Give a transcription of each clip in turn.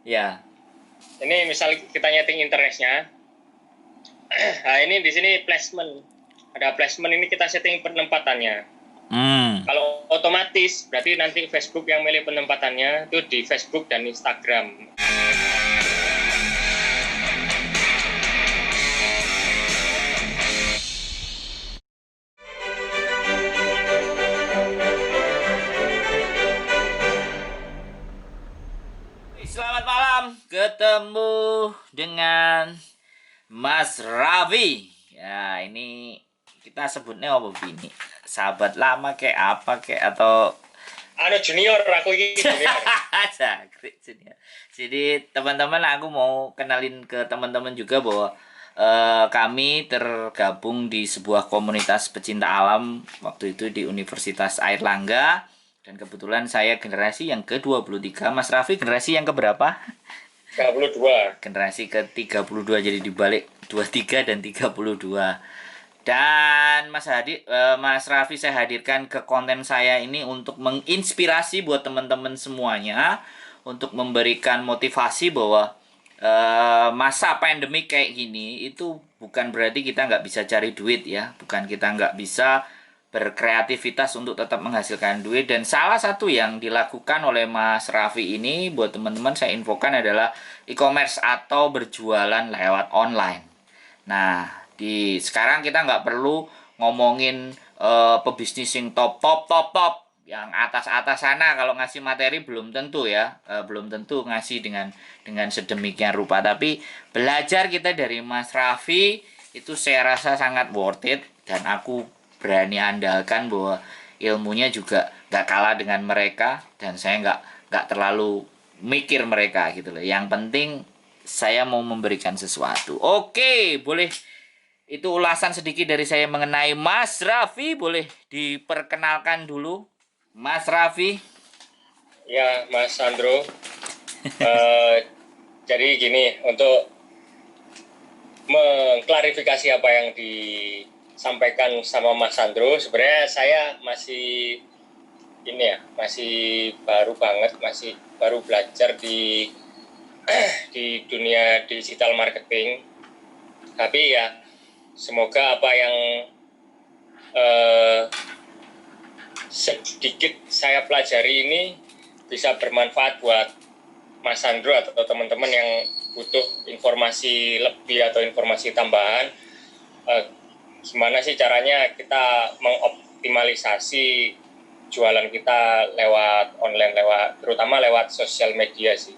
Ya. Ini misal kita nyeting internetnya. Nah, ini di sini placement. Ada placement, ini kita setting penempatannya. Kalau otomatis berarti nanti Facebook yang milih penempatannya itu di Facebook dan Instagram. Selamat malam, ketemu dengan Mas Raffi. Ya, ini kita sebutnya apa ini? Sahabat lama kayak apa kayak atau Junior, aku ini junior. Junior. Jadi teman-teman, aku mau kenalin ke teman-teman juga bahwa kami tergabung di sebuah komunitas pecinta alam waktu itu di Universitas Airlangga, dan kebetulan saya generasi yang ke-23. Mas Raffi generasi yang keberapa? 32. Generasi ke-32, jadi dibalik 23 dan 32. Dan Mas Raffi saya hadirkan ke konten saya ini untuk menginspirasi buat teman-teman semuanya, untuk memberikan motivasi bahwa masa pandemi kayak gini itu bukan berarti kita nggak bisa cari duit ya, bukan kita nggak bisa berkreativitas untuk tetap menghasilkan duit. Dan salah satu yang dilakukan oleh Mas Raffi ini, buat teman-teman saya infokan, adalah e-commerce atau berjualan lewat online. Nah, di sekarang kita nggak perlu ngomongin pebisnis yang top yang atas sana. Kalau ngasih materi belum tentu ya, belum tentu ngasih dengan sedemikian rupa. Tapi belajar kita dari Mas Raffi itu saya rasa sangat worth it, dan aku berani andalkan bahwa ilmunya juga nggak kalah dengan mereka, dan saya nggak terlalu mikir mereka gitu loh. Yang penting saya mau memberikan sesuatu. Oke, boleh itu ulasan sedikit dari saya mengenai Mas Raffi. Boleh diperkenalkan dulu, Mas Raffi. Ya, Mas Sandro. Jadi gini, untuk mengklarifikasi apa yang disampaikan sama Mas Sandro, sebenarnya saya masih baru banget, masih baru belajar di dunia digital marketing. Tapi ya semoga apa yang sedikit saya pelajari ini bisa bermanfaat buat Mas Sandro atau teman-teman yang butuh informasi lebih atau informasi tambahan. Gimana sih caranya kita mengoptimalisasi jualan kita lewat online, terutama lewat sosial media sih.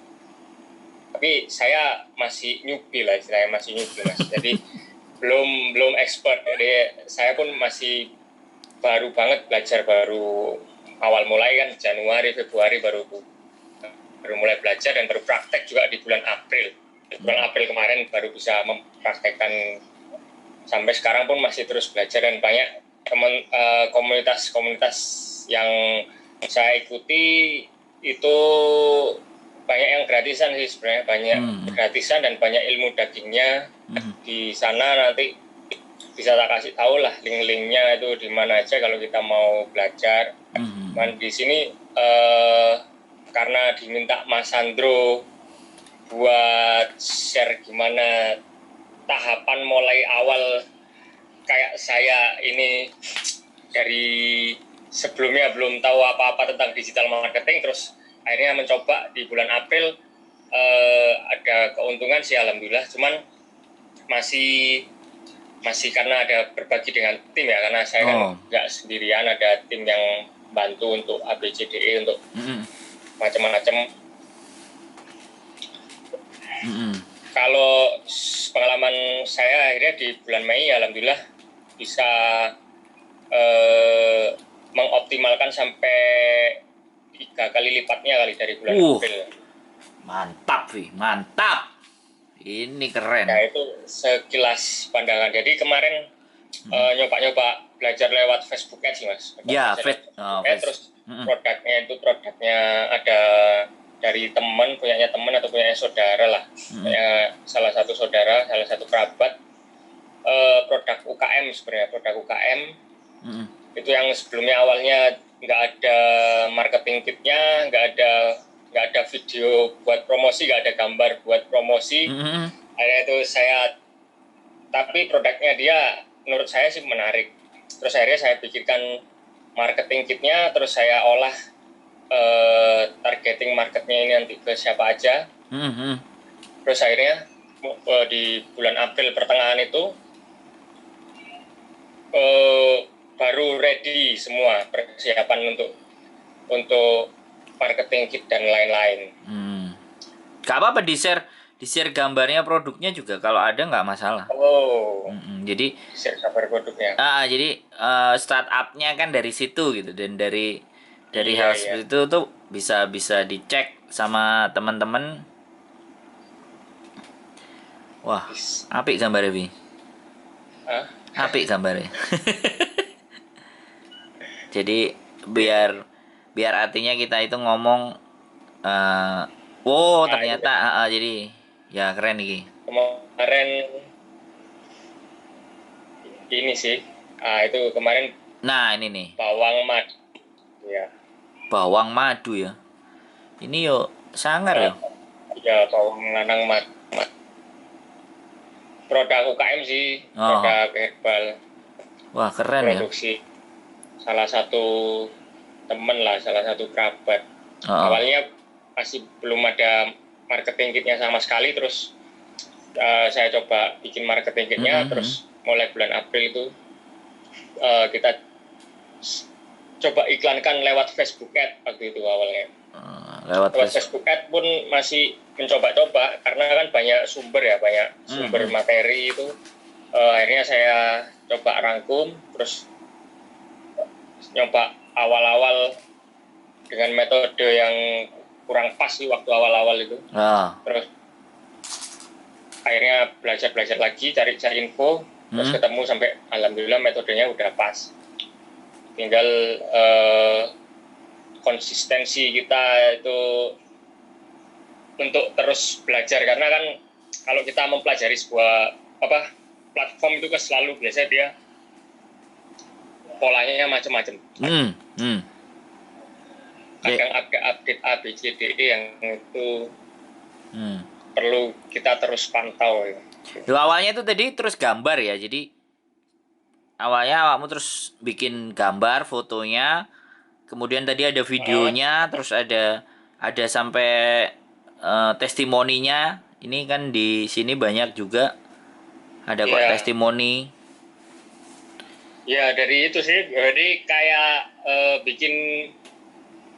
Tapi saya masih newbie lah, istilahnya masih newbie Mas. Jadi belum expert. Jadi saya pun masih baru banget belajar, baru awal mulai kan Januari Februari baru mulai belajar, dan baru praktek juga di bulan April. Bulan April kemarin baru bisa mempraktekkan. Sampai sekarang pun masih terus belajar, dan banyak komunitas-komunitas yang saya ikuti itu banyak yang gratisan sih sebenarnya, banyak gratisan dan banyak ilmu dagingnya. Di sana nanti bisa tak kasih tahu lah link-linknya itu di mana aja kalau kita mau belajar. Dan di sini karena diminta Mas Sandro buat share gimana tahapan mulai awal, kayak saya ini dari sebelumnya belum tahu apa-apa tentang digital marketing, terus akhirnya mencoba di bulan April. Ada keuntungan sih alhamdulillah, cuman masih karena ada berbagi dengan tim ya, karena saya kan nggak sendirian, ada tim yang bantu untuk ABCDE, untuk macam-macam. Kalau pengalaman saya akhirnya di bulan Mei alhamdulillah bisa mengoptimalkan sampai 3 kali lipatnya kali dari bulan April. Mantap, Vi, mantap. Ini keren. Nah, itu sekilas pandangan. Jadi kemarin nyoba belajar lewat Facebook Ads sih Mas. Ya, terus produknya ada dari teman, punyanya teman atau punyanya saudara lah. Salah satu saudara, salah satu kerabat, produk UKM sebenarnya, produk UKM. Itu yang sebelumnya awalnya nggak ada marketing kitnya, nggak ada nggak ada video buat promosi, nggak ada gambar buat promosi. Akhirnya itu tapi produknya dia menurut saya sih menarik. Terus akhirnya saya pikirkan marketing kitnya, terus saya olah targeting marketnya ini nanti ke siapa aja. Terus akhirnya di bulan April pertengahan itu baru ready semua persiapan untuk marketing kit dan lain-lain. Gak apa-apa di-share gambarnya produknya juga kalau ada nggak masalah. Jadi share kabar produknya. Jadi startupnya kan dari situ gitu, dan dari hal Iya. seperti itu tuh bisa dicek sama teman-teman. Wah, apik gambarnya, Bi. Apik gambarnya. Jadi biar artinya kita itu ngomong ternyata jadi ya keren nih. Kemarin ini sih, itu kemarin. Nah, ini nih. Bawang madu. Ya. Bawang madu ya. Ini yo sangar yo. Ya, bawang lanang madu. Produk UKM sih, produk herbal. Wah, keren produksi salah satu temen lah, salah satu kerabat. Awalnya masih belum ada marketing kitnya sama sekali, terus saya coba bikin marketing kitnya, terus mulai bulan April itu kita coba iklankan lewat Facebook Ad waktu itu awalnya. Lewat Facebook Ad pun masih mencoba-coba karena kan banyak sumber materi itu. Akhirnya saya coba rangkum, terus nyoba awal-awal dengan metode yang kurang pas sih waktu awal-awal itu. Terus akhirnya belajar lagi, cari info, terus ketemu sampai alhamdulillah metodenya udah pas. Tinggal konsistensi kita itu untuk terus belajar, karena kan kalau kita mempelajari sebuah platform itu kan selalu biasanya dia polanya macam-macam. Kadang update A, B, C, D, E yang itu perlu kita terus pantau ya. Awalnya itu tadi terus gambar ya, jadi awalnya awakmu terus bikin gambar, fotonya, kemudian tadi ada videonya, terus ada sampai testimoninya. Ini kan di sini banyak juga ada kok testimoni. Ya, dari itu sih, jadi kayak bikin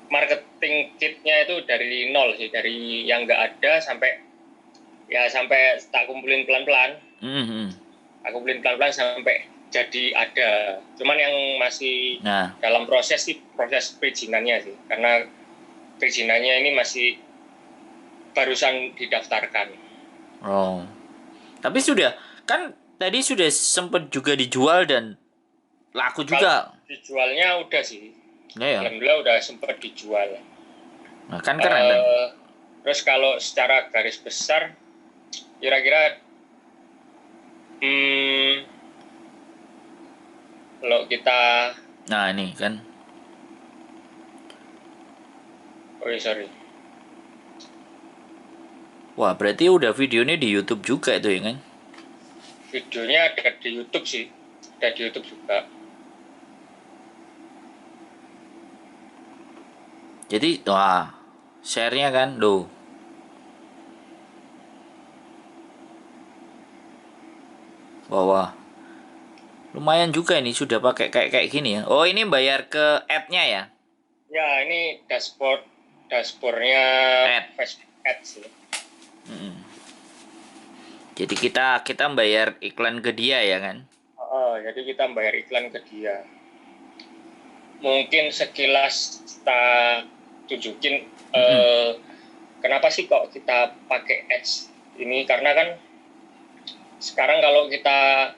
marketing kitnya itu dari nol sih, dari yang nggak ada sampai tak kumpulin pelan-pelan. Aku kumpulin pelan-pelan sampai jadi ada. Cuman yang masih dalam proses perizinannya sih, karena perizinannya ini masih barusan didaftarkan. Tapi sudah kan tadi sudah sempat juga dijual dan laku juga. Kalau dijualnya udah sih. Alhamdulillah udah sempat dijual. Nah, kan keren kan. Terus kalau secara garis besar kira-kira kalau kita ini kan. Sorry. Wah, berarti udah videonya di YouTube juga itu ya kan? Videonya ada di YouTube sih. Ada di YouTube juga. Jadi, share-nya kan, Wah. Lumayan juga ini sudah pakai kayak gini ya. Oh, ini bayar ke ad-nya ya? Ya, ini dashboard-nya Facebook Ads sih. Jadi kita bayar iklan ke dia ya kan? Jadi kita bayar iklan ke dia. Mungkin sekilas kita tunjukin kenapa sih kok kita pakai ads ini, karena kan sekarang kalau kita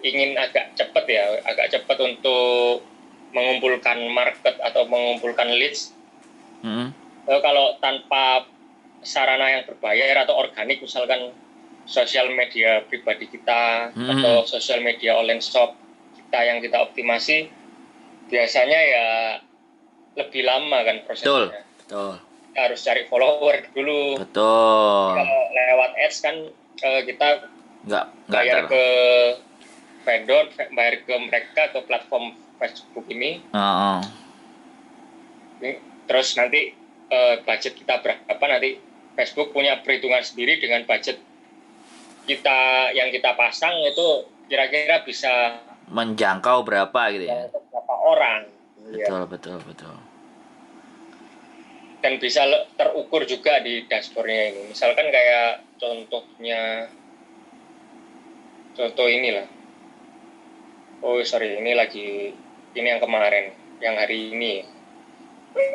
ingin agak cepat untuk mengumpulkan market atau mengumpulkan leads, kalau tanpa sarana yang berbayar atau organik, misalkan sosial media pribadi kita atau sosial media online shop kita yang kita optimasi, biasanya ya lebih lama kan prosesnya. Betul. harus cari follower dulu. Betul. Kalau lewat ads kan kita Nggak bayar ke vendor, bayar ke mereka, ke platform Facebook ini. Heeh. Terus nanti budget kita berapa, nanti Facebook punya perhitungan sendiri dengan budget kita yang kita pasang itu kira-kira bisa Menjangkau berapa gitu ya. berapa orang. Betul, Ya. betul, betul. Dan bisa terukur juga di dashboardnya ini. Misalkan kayak contoh inilah. Oh sorry, ini yang kemarin, yang hari ini.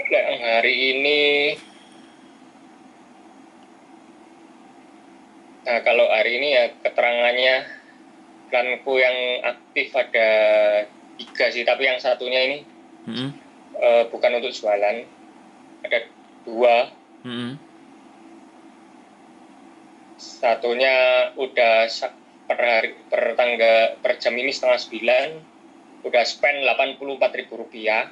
Yang hari ini, nah kalau hari ini ya keterangannya iklanku yang aktif ada 3 sih, tapi yang satunya ini bukan untuk jualan, ada 2. Satunya udah per jam ini 8:30 udah spend Rp84.000.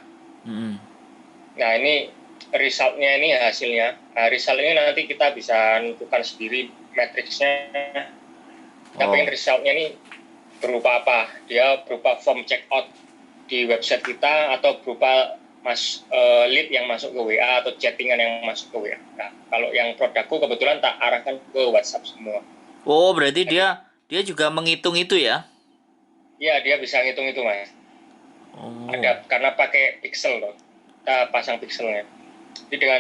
Nah ini resultnya ini hasilnya. Nah, result ini nanti kita bisa tentukan sendiri matriksnya. Tapi resultnya ini berupa apa? Dia berupa form checkout di website kita atau berupa lead yang masuk ke WA atau chattingan yang masuk ke WA. Nah, kalau yang produkku kebetulan tak arahkan ke WhatsApp semua. Oh, berarti dia juga menghitung itu ya? Iya, dia bisa ngitung itu, Mas. Oh. Ada karena pakai pixel loh. Kita pasang pixelnya. Jadi dengan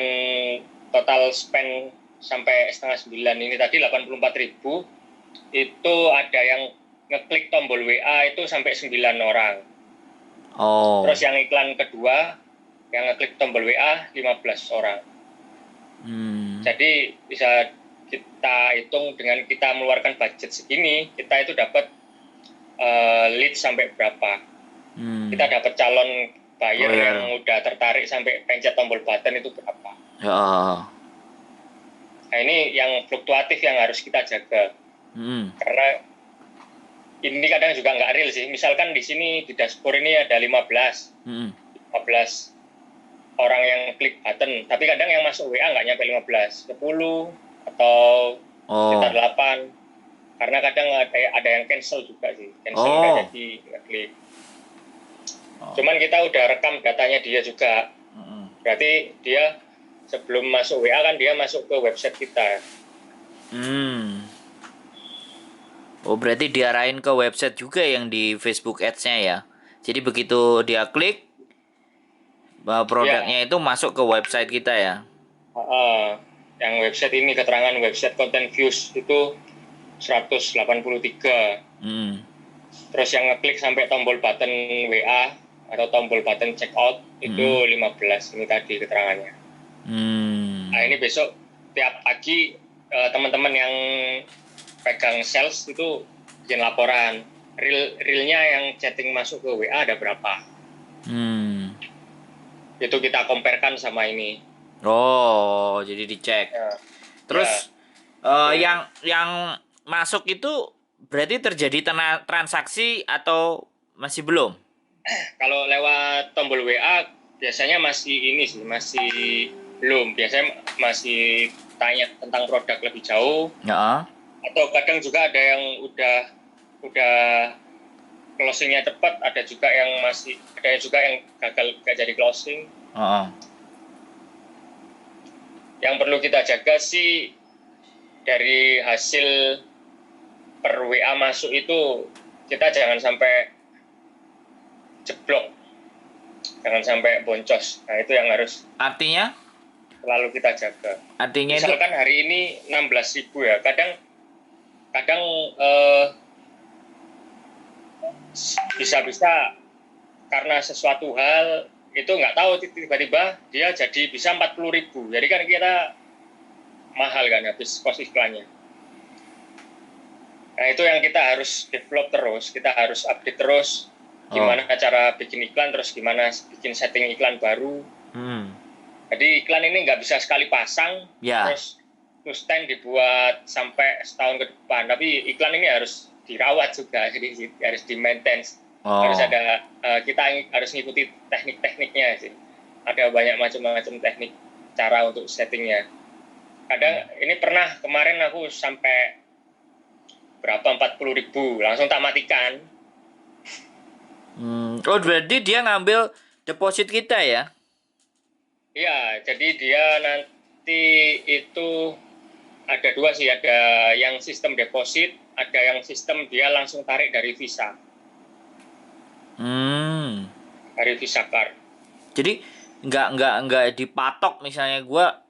total spend sampai 8:30 ini tadi 84.000, itu ada yang ngeklik tombol WA itu sampai 9 orang. Oh. Terus yang iklan kedua yang ngeklik tombol WA 15 orang. Jadi bisa kita hitung dengan kita mengeluarkan budget segini, kita itu dapat lead sampai berapa. Kita dapat calon buyer yang udah tertarik sampai pencet tombol button itu berapa. Nah ini yang fluktuatif yang harus kita jaga. Karena ini kadang juga nggak real sih. Misalkan di sini di dashboard ini ada 15 orang yang klik button, tapi kadang yang masuk WA nggak nyampe 15, 10 atau sekitar 8. Karena kadang ada yang cancel juga sih, nggak jadi ngeklik. Cuman kita udah rekam datanya dia juga. Berarti dia sebelum masuk WA kan dia masuk ke website kita. Oh, berarti diarahin ke website juga yang di Facebook Ads-nya ya. Jadi begitu dia klik, produknya itu masuk ke website kita ya. Yang website ini, keterangan website content views itu 183. Terus yang ngeklik sampai tombol button WA atau tombol button checkout itu 15. Ini tadi keterangannya. Nah ini besok tiap pagi teman-teman yang pegang sales itu bikin laporan realnya yang chatting masuk ke WA ada berapa. Itu kita comparekan sama ini. Oh, jadi dicek. Terus yang masuk itu berarti terjadi transaksi atau masih belum? Kalau lewat tombol WA biasanya masih belum. Biasanya masih tanya tentang produk lebih jauh. Atau kadang juga ada yang udah closingnya cepat, ada juga yang gagal gak jadi closing. Yang perlu kita jaga sih dari hasil per WA masuk itu kita jangan sampai jeblok, jangan sampai boncos. Nah itu yang harus selalu kita jaga. Artinya misalkan itu... hari ini 16.000 ya, kadang bisa karena sesuatu hal itu nggak tahu tiba-tiba dia jadi bisa 40.000. Jadi kan kita mahal kan habis kos iklannya. Nah itu yang kita harus develop terus, kita harus update terus gimana cara bikin iklan, terus gimana bikin setting iklan baru. Jadi iklan ini nggak bisa sekali pasang terus stand dibuat sampai setahun ke depan, tapi iklan ini harus dirawat juga, jadi harus di maintenance. Harus ada kita harus ngikuti teknik-tekniknya sih. Ada banyak macam-macam teknik. cara untuk settingnya. Kadang ini pernah kemarin aku sampai berapa 40.000 langsung tak matikan. Oh, berarti dia ngambil deposit kita ya? Iya, jadi dia nanti itu ada dua sih, ada yang sistem deposit, ada yang sistem dia langsung tarik dari Visa, Hmm. dari Visa Card. Jadi nggak dipatok misalnya gua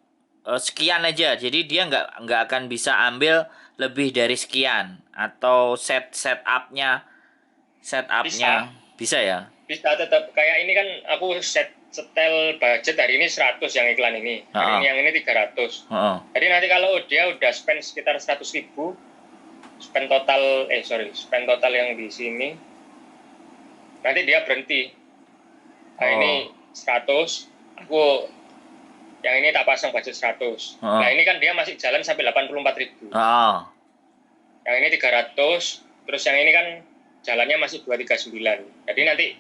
sekian aja. Jadi dia nggak akan bisa ambil lebih dari sekian atau setupnya Bisa, bisa ya? bisa tetap kayak ini kan aku setel budget hari ini 100 yang iklan ini, hari Heeh. ini yang ini 300. Heeh. Jadi nanti kalau dia udah spend sekitar 100.000, spend total yang di sini, nanti dia berhenti. Nah ini 100, aku yang ini tak pasang budget 100. Oh. Nah ini kan dia masih jalan sampai 84.000. Oh. Yang ini 300, terus yang ini kan jalannya masih 239. Jadi nanti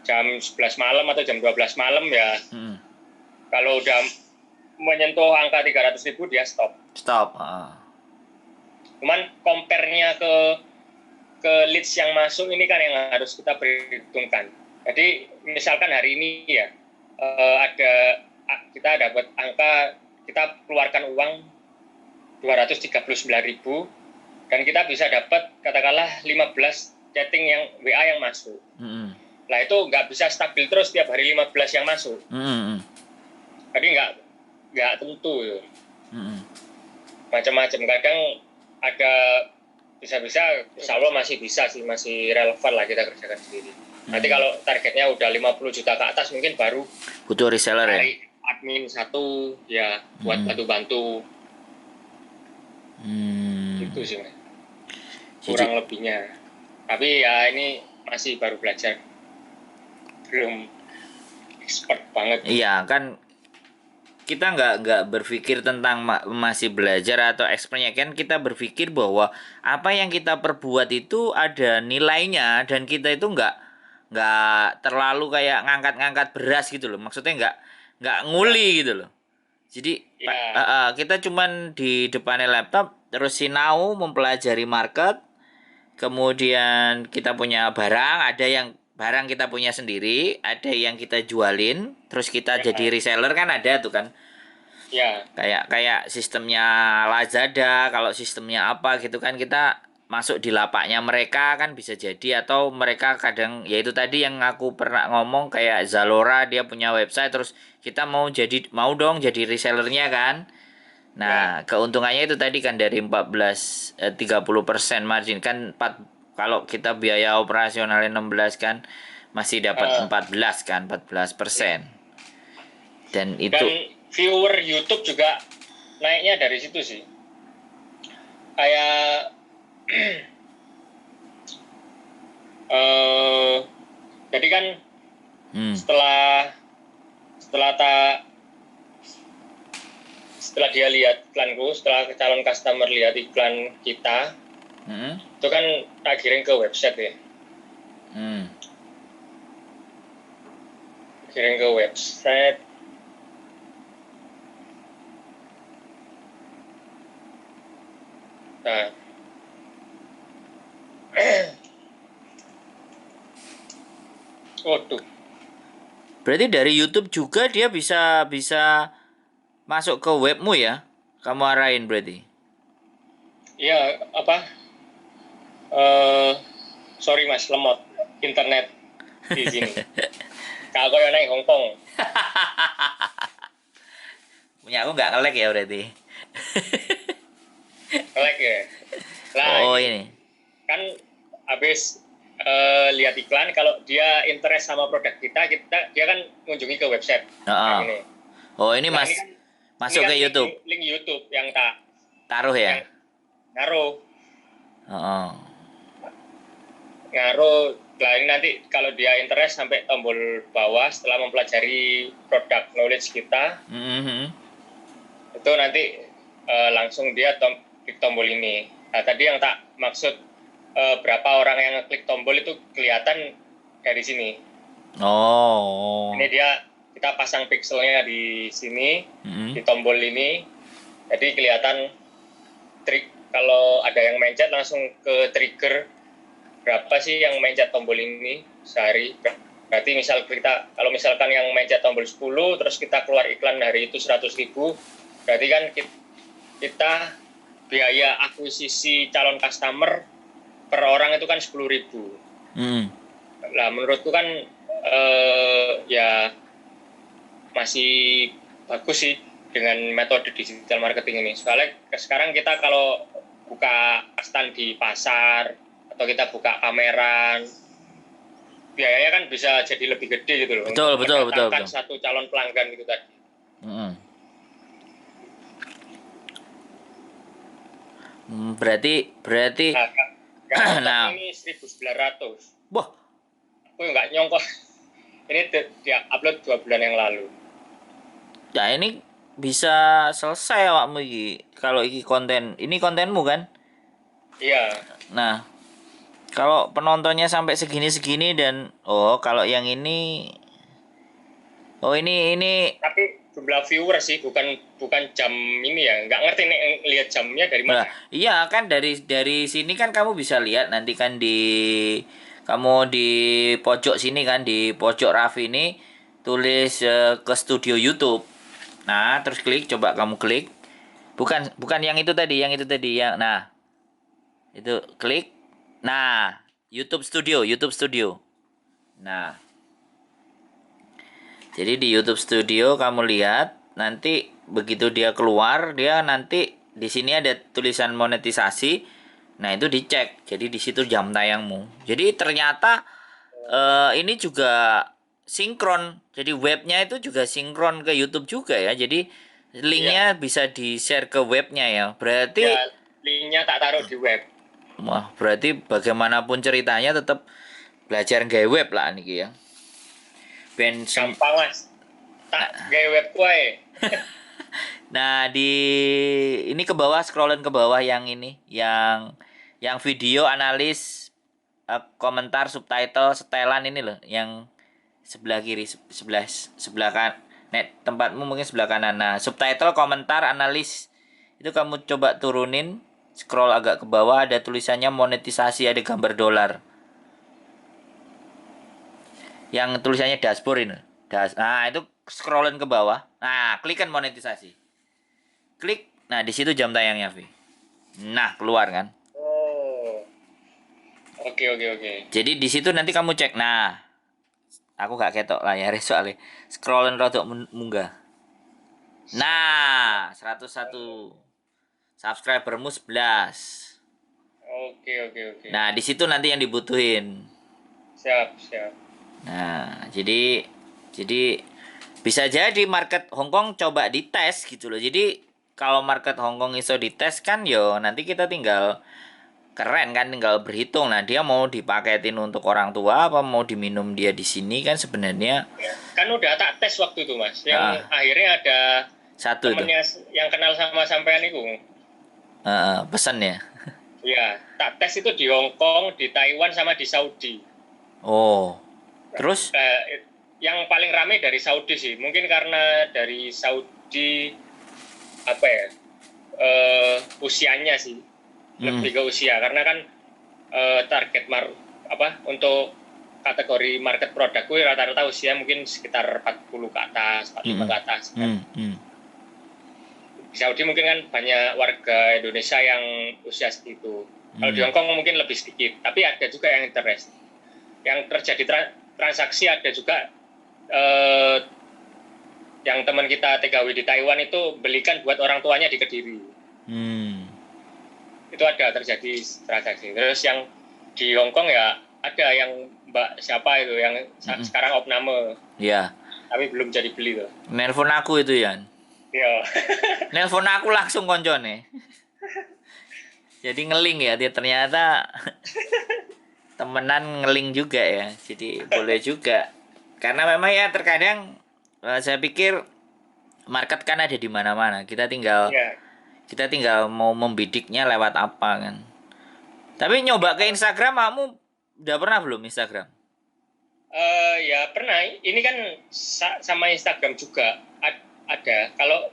jam 11 malam atau jam 12 malam ya, kalau udah menyentuh angka 300.000 dia stop. Stop. Cuman compare-nya ke leads yang masuk ini kan yang harus kita perhitungkan. Jadi misalkan hari ini ya kita dapat angka, kita keluarkan uang 239.000 dan kita bisa dapat katakanlah 15 chatting yang WA yang masuk. Nah itu nggak bisa stabil terus tiap hari 15 yang masuk. Jadi nggak tentu ya. Macam-macam, kadang ada bisa-bisa, insya Allah masih bisa sih, masih relevan lah kita kerjakan sendiri. Nanti kalau targetnya udah 50 juta ke atas mungkin baru butuh reseller ya? Admin satu ya buat bantu-bantu. Gitu sih Mas. Kurang lebihnya. Tapi ya ini masih baru belajar. Belum expert banget. Iya kan, kita nggak berpikir tentang masih belajar atau expertnya, kan kita berpikir bahwa apa yang kita perbuat itu ada nilainya dan kita itu nggak terlalu kayak ngangkat-ngangkat beras gitu loh, maksudnya nggak nguli gitu loh. Jadi kita cuman di depannya laptop terus sinau mempelajari market, kemudian kita punya barang, ada yang barang kita punya sendiri, ada yang kita jualin, terus kita jadi reseller kan ada tuh kan. Ya. Kayak sistemnya Lazada, kalau sistemnya apa gitu kan, kita masuk di lapaknya mereka kan bisa jadi, atau mereka kadang ya itu tadi yang aku pernah ngomong kayak Zalora, dia punya website terus kita mau dong jadi resellernya kan. Nah, keuntungannya itu tadi kan dari 30% margin kan, kalau kita biaya operasionalnya 16 kan masih dapat 14 kan, 14%. Dan viewer YouTube juga naiknya dari situ sih. Kayak jadi kan setelah dia lihat iklanku, setelah calon customer lihat iklan kita, itu kan tak kirim ke website ya. Kirim ke website. Nah, waduh. Berarti dari YouTube juga dia bisa masuk ke webmu ya? Kamu arahin berarti? Iya, apa? Sorry Mas, lemot internet di sini. Kalau yang naik Hongkong. Punya aku nggak nge-lag ya berarti? Nge-lag ya? Nah, ini kan habis lihat iklan, kalau dia interest sama produk kita dia kan mengunjungi ke website. Ini. Oh ini nah, masuk ke YouTube. Link YouTube yang tak taruh ya? Yang ngaruh. Ngaruh. Nah ini nanti kalau dia interest sampai tombol bawah setelah mempelajari produk knowledge kita, itu nanti langsung dia klik tombol ini. Nah tadi yang tak maksud berapa orang yang klik tombol itu kelihatan dari sini. Oh. Ini dia kita pasang pixelnya di sini, Mm-mm. di tombol ini, jadi kelihatan trik kalau ada yang mencet langsung ke trigger berapa sih yang mencet tombol ini sehari. Berarti kalau misalkan yang mencet tombol 10 terus kita keluar iklan hari itu 100.000, berarti kan kita biaya akuisisi calon customer per orang itu kan 10.000. Mm. Nah, menurutku kan ya masih bagus sih dengan metode digital marketing ini. Soalnya sekarang kita kalau buka stand di pasar atau kita buka pameran, biayanya kan bisa jadi lebih gede gitu loh Betul, untuk betul, betul, mendatangkan betul. satu calon pelanggan gitu tadi. Mm-mm. Berarti Nah, yang nonton nah, ini 1.900. wah, Aku nggak nyongkok. Ini dia upload 2 bulan yang lalu. ya ini bisa selesai awakmu iki kalau iki konten. Ini kontenmu kan? Iya, Nah, kalau penontonnya sampai segini-segini dan kalau yang ini ini tapi jumlah viewer sih bukan bukan jam ini ya. Nggak ngerti nih lihat jamnya dari nah, mana. iya kan dari sini kan kamu bisa lihat nanti kan kamu di pojok sini kan di pojok Raffi ini tulis ke studio YouTube. Nah, terus coba kamu klik. Bukan bukan yang itu tadi yang nah, itu klik. Nah, YouTube Studio. Nah, jadi di YouTube Studio kamu lihat nanti begitu dia keluar dia nanti di sini ada tulisan monetisasi. Nah, itu dicek. Jadi di situ jam tayangmu. Jadi ternyata ini juga sinkron. Jadi webnya itu juga sinkron ke YouTube juga ya. Jadi Iya, linknya bisa di-share ke webnya ya. ya Berarti linknya tak taruh di web. wah, berarti bagaimanapun ceritanya tetap belajar nggak web lah nih ya. Ben Gampang mas. Tak gaya web kue. Nah, ini ke bawah scrollin ke bawah yang ini, yang video analis komentar subtitle setelan ini loh, yang sebelah kiri sebelah sebelah kan net tempatmu mungkin sebelah kanan. Nah, subtitle komentar analis itu kamu coba turunin, scroll agak ke bawah ada tulisannya monetisasi, ada gambar dolar. Yang tulisannya dashboard ini. Nah, itu scrollin ke bawah. Nah, klik kan monetisasi. Klik. Nah, di situ jam tayangnya, Vi. Nah, keluar kan. Oh, oke oke oke. Jadi di situ nanti kamu cek. Nah, aku gak ketok lah ya soalnya. Scrollin rodok munggah. Nah, 101. Subscribermu 11. Oke oke oke. Nah, di situ nanti yang dibutuhin. Siap siap. Nah, jadi bisa jadi market Hongkong coba dites gitu loh. Jadi kalau market Hongkong iso dites kan yo nanti kita tinggal keren kan tinggal berhitung. Nah, dia mau dipaketin untuk orang tua apa mau diminum dia di sini kan sebenarnya Ya. Kan udah tak tes waktu itu mas. Yang ah, akhirnya ada satu itu. temennya yang kenal sama sampean itu. Pesan ya. Ya, tak tes itu di Hong Kong, di Taiwan sama di Saudi. Oh. Terus Yang paling ramai dari Saudi sih. Mungkin karena dari Saudi apa ya? Usianya sih. hmm, Lebih ke usia karena kan target untuk kategori market produkku rata-rata usia mungkin sekitar 40 ke atas, 45 hmm, ke atas kan. hmm, hmm, Di Saudi mungkin kan banyak warga Indonesia yang usia segitu. Kalau di hmm. Hong Kong mungkin lebih sedikit, tapi ada juga yang interest. Yang terjadi transaksi ada juga yang teman kita TKW di Taiwan itu belikan buat orang tuanya di Kediri. Hmm. Itu ada terjadi transaksi. Terus yang di Hong Kong ya ada yang Mbak siapa itu yang sekarang opname Ya, tapi belum jadi beli tuh. nelpon aku itu Yan. Iya. Nelpon aku langsung koncone. Jadi ngeling ya dia ternyata temenan ngeling juga ya. Jadi boleh juga. Karena memang ya terkadang saya pikir market kan ada di mana-mana. Iya. Kita tinggal mau membidiknya lewat apa kan. Tapi nyoba ke Instagram kamu udah pernah belum Instagram? Ya pernah. Ini kan sama Instagram juga ada. Kalau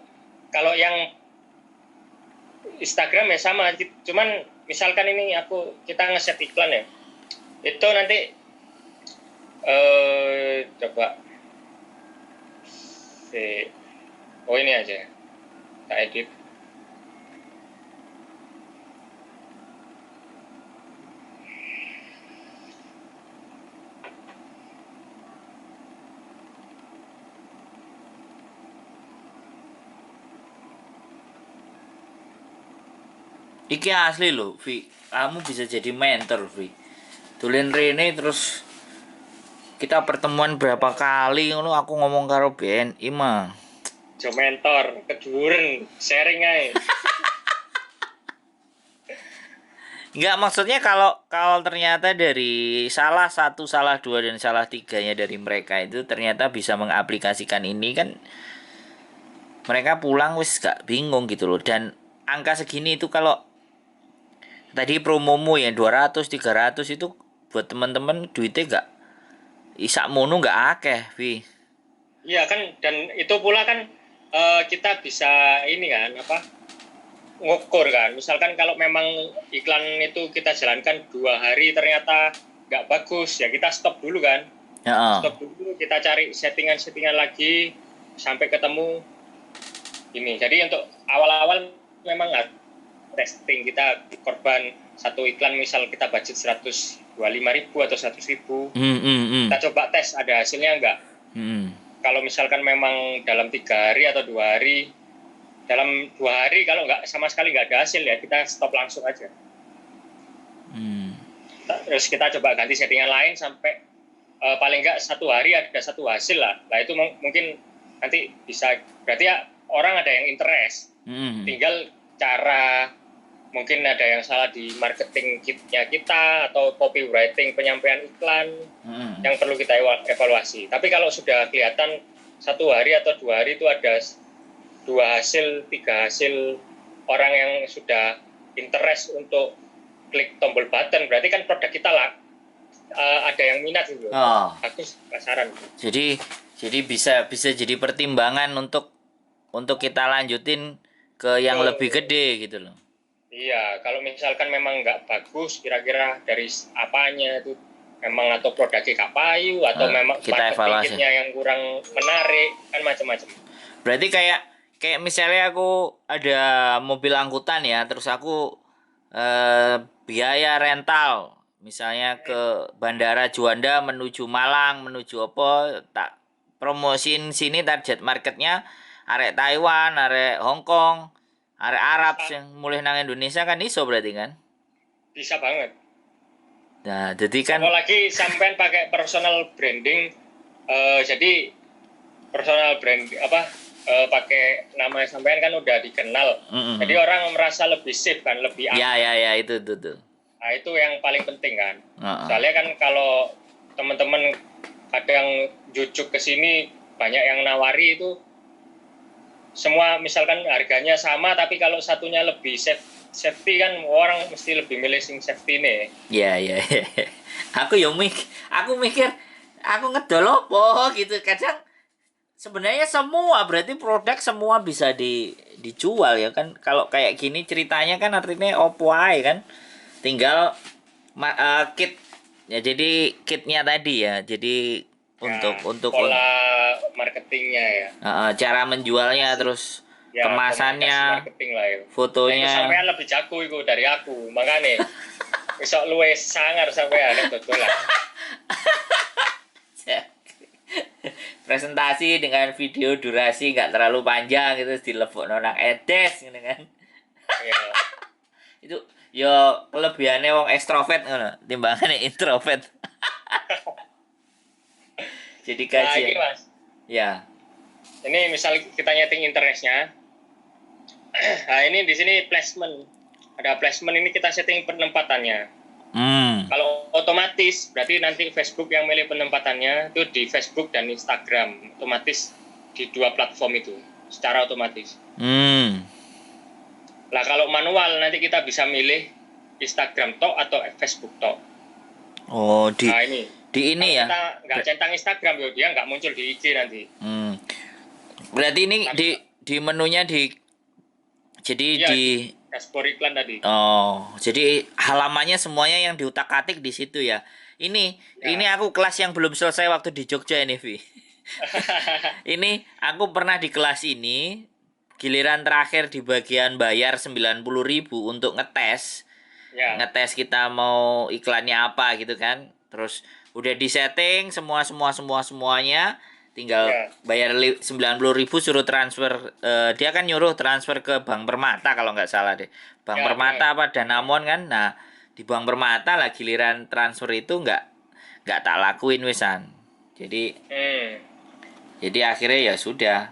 kalau yang Instagram ya sama. Cuman misalkan ini kita ngeset iklan ya. Itu nanti coba. Oh ini aja. Kita edit. Iki asli loh, Vi. Kamu bisa jadi mentor, Vi. Tulen Rene terus kita pertemuan berapa kali ngono aku ngomong karo BNI mah. Jo mentor, keduren, sharing aja. Enggak, maksudnya kalau kalau ternyata dari salah satu, salah dua dan salah tiganya dari mereka itu ternyata bisa mengaplikasikan ini kan mereka pulang wis gak bingung gitu loh. Dan angka segini itu kalau tadi promomu yang 200 300 itu buat teman-teman duitnya gak isak mono gak akeh, Vi. Iya kan, dan itu pula kan kita bisa ini kan ngukur kan. Misalkan kalau memang iklan itu kita jalankan 2 hari ternyata nggak bagus, ya kita stop dulu kan. Heeh. Stop dulu, kita cari settingan-settingan lagi sampai ketemu ini. Jadi untuk awal-awal memang harus testing. Kita korban satu iklan, misal kita budget 125.000 atau 100.000, kita coba tes ada hasilnya nggak. Kalau misalkan memang dalam 3 hari atau 2 hari, dalam 2 hari kalau nggak sama sekali nggak ada hasil, ya kita stop langsung aja. Terus kita coba ganti settingan lain sampai paling nggak 1 hari ada 1 hasil lah. Nah itu mungkin nanti bisa, berarti ya orang ada yang interest. Tinggal cara, mungkin ada yang salah di marketing kitnya kita atau copywriting penyampaian iklan yang perlu kita evaluasi. Tapi kalau sudah kelihatan 1 hari atau 2 hari itu ada 2 hasil, 3 hasil orang yang sudah interest untuk klik tombol button, berarti kan produk kita lah ada yang minat gitu. Bagus pasaran. Jadi bisa jadi pertimbangan untuk kita lanjutin ke yang lebih gede gitu loh. Iya, kalau misalkan memang nggak bagus, kira-kira dari apanya itu, memang atau produknya gak payu atau memang kita evaluasi yang kurang menarik, kan macam-macam. Berarti kayak misalnya aku ada mobil angkutan ya, terus aku biaya rental misalnya ke Bandara Juanda menuju Malang menuju apa, tak promosin sini, target marketnya arek Taiwan, arek Hong Kong, arek Arab yang mulai nang Indonesia kan iso berarti kan? Bisa banget. Nah, jadi kan apalagi sampean pakai personal branding, jadi personal brand pakai nama sampean kan udah dikenal. Jadi orang merasa lebih safe kan, lebih aman. Ya itu tuh. Nah, itu yang paling penting kan. Soalnya kan kalau teman-teman kadang jujuk ke sini banyak yang nawari itu, semua misalkan harganya sama tapi kalau satunya lebih safety kan, orang mesti lebih milih sing safety nih. Iya. Aku mikir aku ngedol apa gitu. Kadang sebenarnya semua berarti produk semua bisa dijual ya kan. Kalau kayak gini ceritanya kan artinya opo ae kan. Tinggal kit ya, jadi kitnya tadi ya. Jadi untuk pola marketingnya ya. Cara menjualnya terus ya, kemasannya, marketing lah ya. Fotonya. Nah, sampean lebih jago itu dari aku, makanya besok luwe sangar sampean betul lah. Presentasi dengan video durasi nggak terlalu panjang gitu, dilebokno nang edes gitu kan. Iya. Itu yo kelebihannya wong ekstrovert ngono, timbangane introvert. Jadi kajian. Nah, Mas. Ya. Ini misal kita nyeting interestnya. Nah, ini di sini placement. Ada placement, ini kita setting penempatannya. Kalau otomatis berarti nanti Facebook yang milih penempatannya itu di Facebook dan Instagram, otomatis di 2 platform itu secara otomatis. Lah kalau manual nanti kita bisa milih Instagram tok atau Facebook tok. Oh, nah ini Di ini Kalau ya. kita nggak centang Instagram, yo dia nggak muncul di IG nanti. Berarti ini di menunya jadi Iya, di di dashboard iklan tadi. oh, jadi halamannya semuanya yang diutak-atik di situ ya. Ini Ya. aku kelas yang belum selesai waktu di Jogja ini, Vi. Ini aku pernah di kelas ini, giliran terakhir di bagian bayar 90.000 untuk ngetes. Ya. Ngetes kita mau iklannya apa gitu kan. Terus udah di setting semuanya, tinggal Ya. bayar 90.000 suruh transfer. Dia kan nyuruh transfer ke Bank Permata kalau nggak salah deh. Bank Ya, Permata benar. apa Danamon kan. Nah, di Bank Permata lah giliran transfer itu nggak tak lakuin wisan. Jadi Hmm. jadi akhirnya ya sudah.